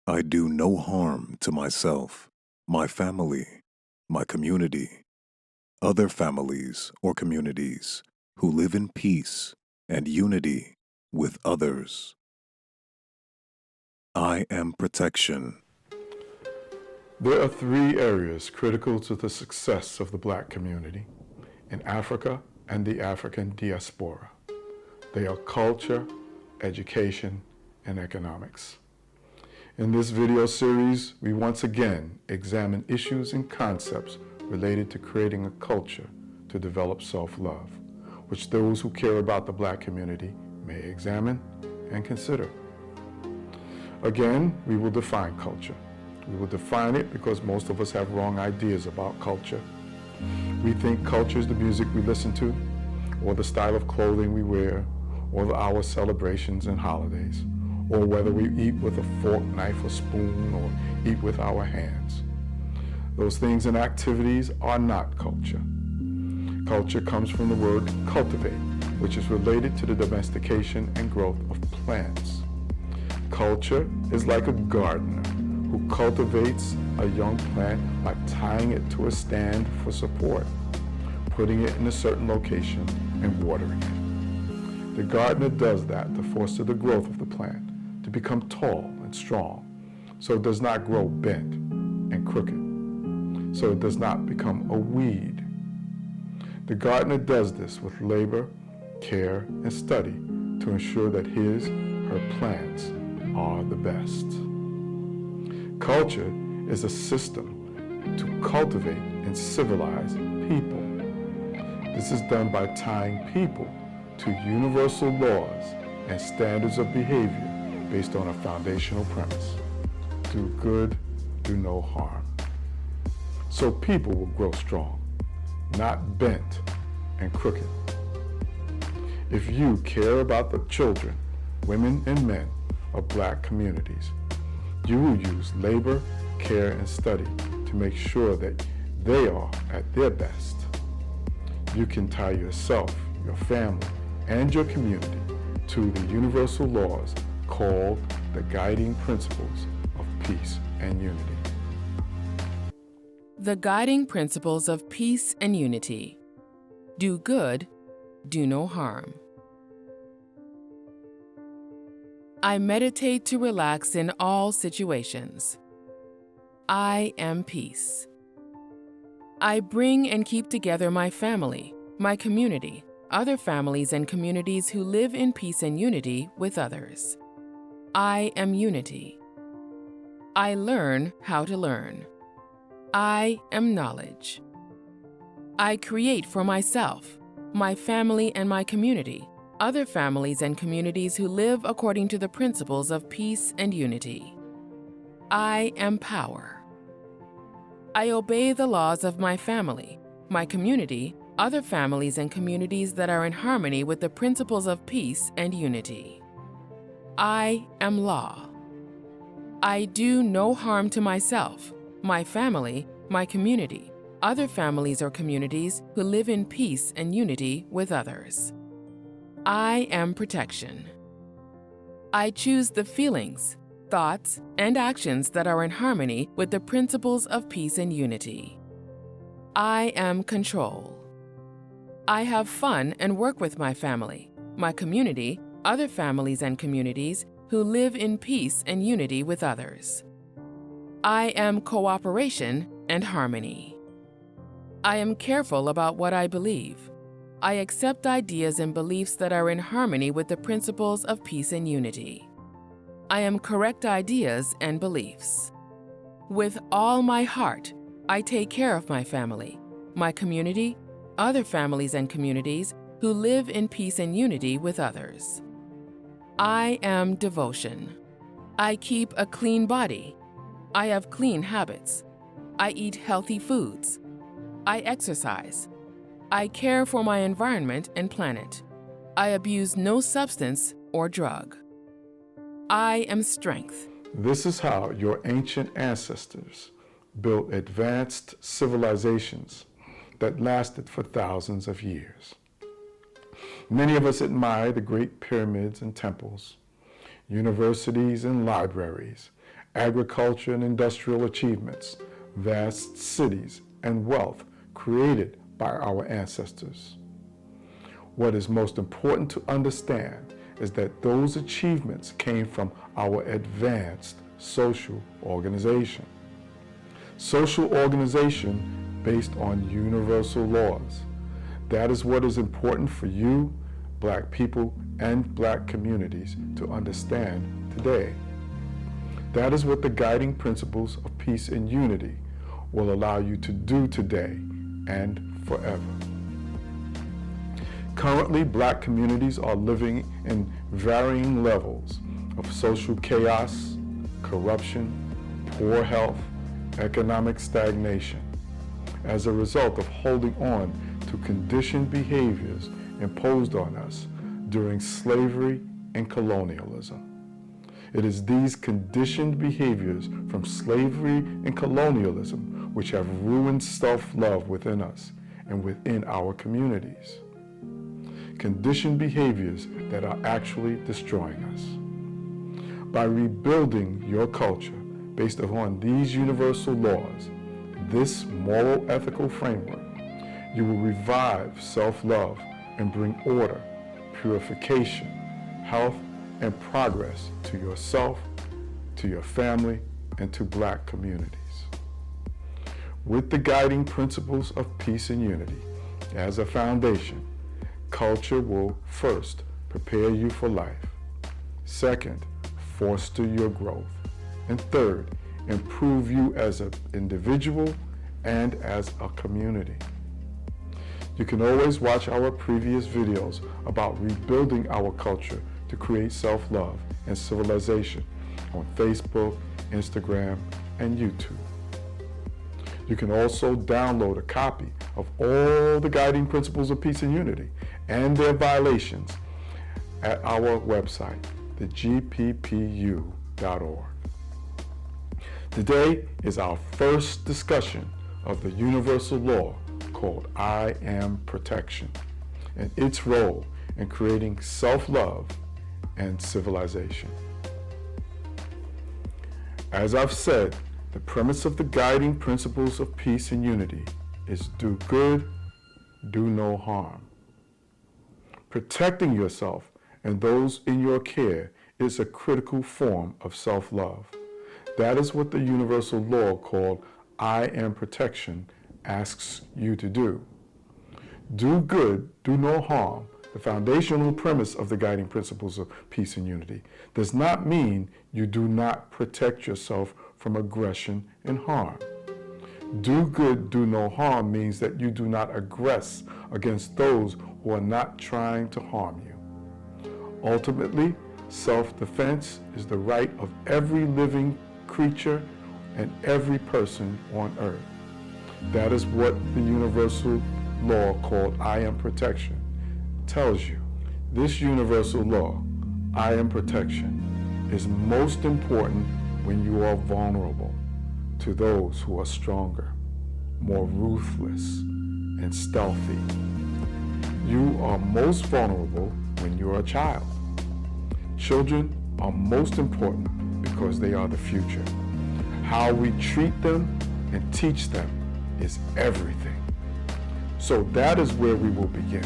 I do no harm to myself, my family, my community, other families or communities who live in peace and unity with others. I am protection. There are three areas critical to the success of the Black community in Africa and the African diaspora. They are culture, education, and economics. In this video series, we once again examine issues and concepts related to creating a culture to develop self-love, which those who care about the Black community may examine and consider. Again, we will define culture. We will define it because most of us have wrong ideas about culture. We think culture is the music we listen to, or the style of clothing we wear, or our celebrations and holidays, or whether we eat with a fork, knife, or spoon, or eat with our hands. Those things and activities are not culture. Culture comes from the word cultivate, which is related to the domestication and growth of plants. Culture is like a gardener who cultivates a young plant by tying it to a stand for support, putting it in a certain location, and watering it. The gardener does that to foster the growth of the plant, to become tall and strong, so it does not grow bent and crooked, so it does not become a weed. The gardener does this with labor, care, and study to ensure that her plants are the best. Culture is a system to cultivate and civilize people. This is done by tying people to universal laws and standards of behavior based on a foundational premise. Do good, do no harm. So people will grow strong, not bent and crooked. If you care about the children, women, and men of Black communities, you will use labor, care, and study to make sure that they are at their best. You can tie yourself, your family, and your community to the universal laws called the guiding principles of peace and unity. The guiding principles of peace and unity. Do good, do no harm. I meditate to relax in all situations. I am peace. I bring and keep together my family, my community, other families and communities who live in peace and unity with others. I am unity. I learn how to learn. I am knowledge. I create for myself, my family and my community, other families and communities who live according to the principles of peace and unity. I am power. I obey the laws of my family, my community, other families and communities that are in harmony with the principles of peace and unity. I am law. I do no harm to myself, my family, my community, other families or communities who live in peace and unity with others. I am protection. I choose the feelings, thoughts, and actions that are in harmony with the principles of peace and unity. I am control. I have fun and work with my family, my community, other families and communities who live in peace and unity with others. I am cooperation and harmony. I am careful about what I believe. I accept ideas and beliefs that are in harmony with the principles of peace and unity. I am correct ideas and beliefs. With all my heart, I take care of my family, my community, other families and communities who live in peace and unity with others. I am devotion. I keep a clean body. I have clean habits. I eat healthy foods. I exercise. I care for my environment and planet. I abuse no substance or drug. I am strength. This is how your ancient ancestors built advanced civilizations that lasted for thousands of years. Many of us admire the great pyramids and temples, universities and libraries, agriculture and industrial achievements, vast cities, and wealth created by our ancestors. What is most important to understand is that those achievements came from our advanced social organization. Social organization based on universal laws. That is what is important for you, Black people, and Black communities to understand today. That is what the guiding principles of peace and unity will allow you to do today and forever. Currently, Black communities are living in varying levels of social chaos, corruption, poor health, economic stagnation, as a result of holding on to conditioned behaviors imposed on us during slavery and colonialism. It is these conditioned behaviors from slavery and colonialism which have ruined self-love within us and within our communities. Conditioned behaviors that are actually destroying us. By rebuilding your culture based upon these universal laws, this moral ethical framework, you will revive self-love and bring order, purification, health, and progress to yourself, to your family, and to Black communities. With the guiding principles of peace and unity as a foundation, culture will first prepare you for life, second, foster your growth, and third, improve you as an individual and as a community. You can always watch our previous videos about rebuilding our culture to create self-love and civilization on Facebook, Instagram, and YouTube. You can also download a copy of all the guiding principles of peace and unity and their violations at our website, thegppu.org. Today is our first discussion of the universal law called I Am Protection and its role in creating self-love and civilization. As I've said, the premise of the guiding principles of peace and unity is do good, do no harm. Protecting yourself and those in your care is a critical form of self-love. That is what the universal law called I Am Protection asks you to do. Do good, do no harm. The foundational premise of the guiding principles of peace and unity does not mean you do not protect yourself from aggression and harm. Do good, do no harm means that you do not aggress against those who are not trying to harm you. Ultimately, self-defense is the right of every living creature and every person on earth. That is what the universal law called I Am Protection tells you. This universal law, I Am Protection, is most important when you are vulnerable to those who are stronger, more ruthless, and stealthy. You are most vulnerable when you are a child. Children are most important because they are the future. How we treat them and teach them is everything. So that is where we will begin.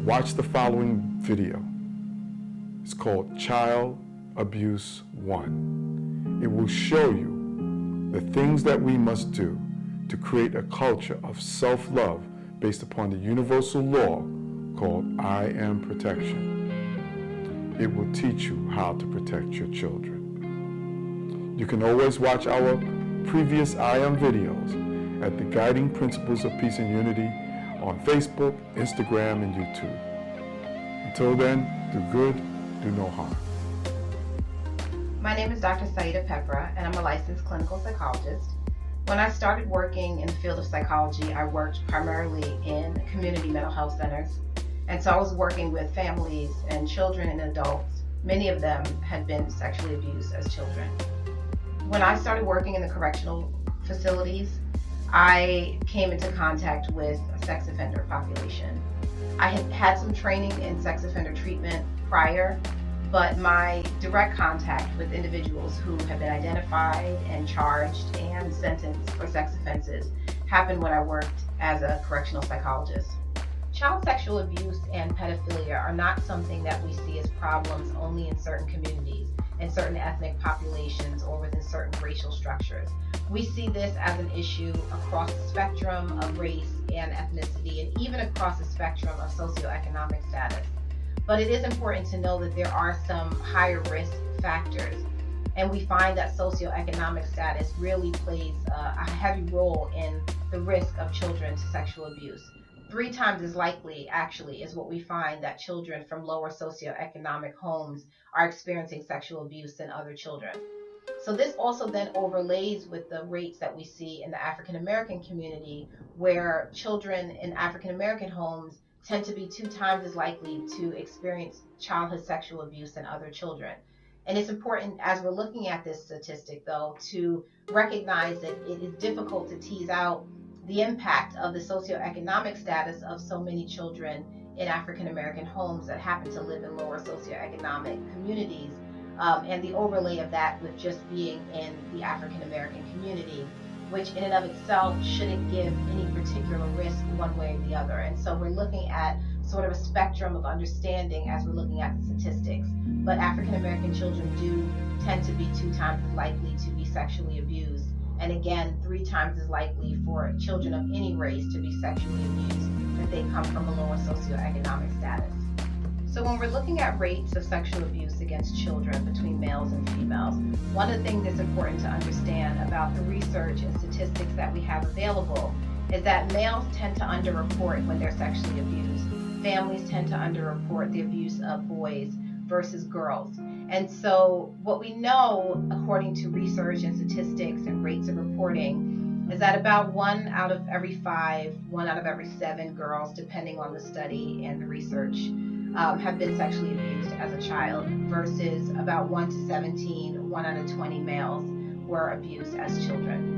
Watch the following video. It's called Child Abuse 1. It will show you the things that we must do to create a culture of self-love based upon the universal law called I Am Protection. It will teach you how to protect your children. You can always watch our previous I Am videos at the Guiding Principles of Peace and Unity on Facebook, Instagram, and YouTube. Until then, do good, do no harm. My name is Dr. Saida Pepra, and I'm a licensed clinical psychologist. When I started working in the field of psychology, I worked primarily in community mental health centers. And so I was working with families and children and adults. Many of them had been sexually abused as children. When I started working in the correctional facilities, I came into contact with a sex offender population. I had had some training in sex offender treatment prior, but my direct contact with individuals who have been identified and charged and sentenced for sex offenses happened when I worked as a correctional psychologist. Child sexual abuse and pedophilia are not something that we see as problems only in certain communities, in certain ethnic populations, or within certain racial structures. We see this as an issue across the spectrum of race and ethnicity, and even across the spectrum of socioeconomic status. But it is important to know that there are some higher risk factors, and we find that socioeconomic status really plays a heavy role in the risk of children to sexual abuse. 3 times as likely, actually, is what we find that children from lower socioeconomic homes are experiencing sexual abuse than other children. So this also then overlays with the rates that we see in the African American community, where children in African American homes tend to be 2 times as likely to experience childhood sexual abuse than other children. And it's important, as we're looking at this statistic, though, to recognize that it is difficult to tease out the impact of the socioeconomic status of so many children in African American homes that happen to live in lower socioeconomic communities, and the overlay of that with just being in the African American community, which in and of itself shouldn't give any particular risk one way or the other. And so we're looking at sort of a spectrum of understanding as we're looking at the statistics. But African American children do tend to be 2 times as likely to be sexually abused. And again, 3 times as likely for children of any race to be sexually abused if they come from a lower socioeconomic status. So when we're looking at rates of sexual abuse against children between males and females, one of the things that's important to understand about the research and statistics that we have available is that males tend to underreport when they're sexually abused. Families tend to underreport the abuse of boys versus girls. And so what we know, according to research and statistics and rates of reporting, is that about 1 out of every 5, 1 out of every 7 girls, depending on the study and the research, have been sexually abused as a child, versus about 1 to 17, 1 out of 20 males were abused as children.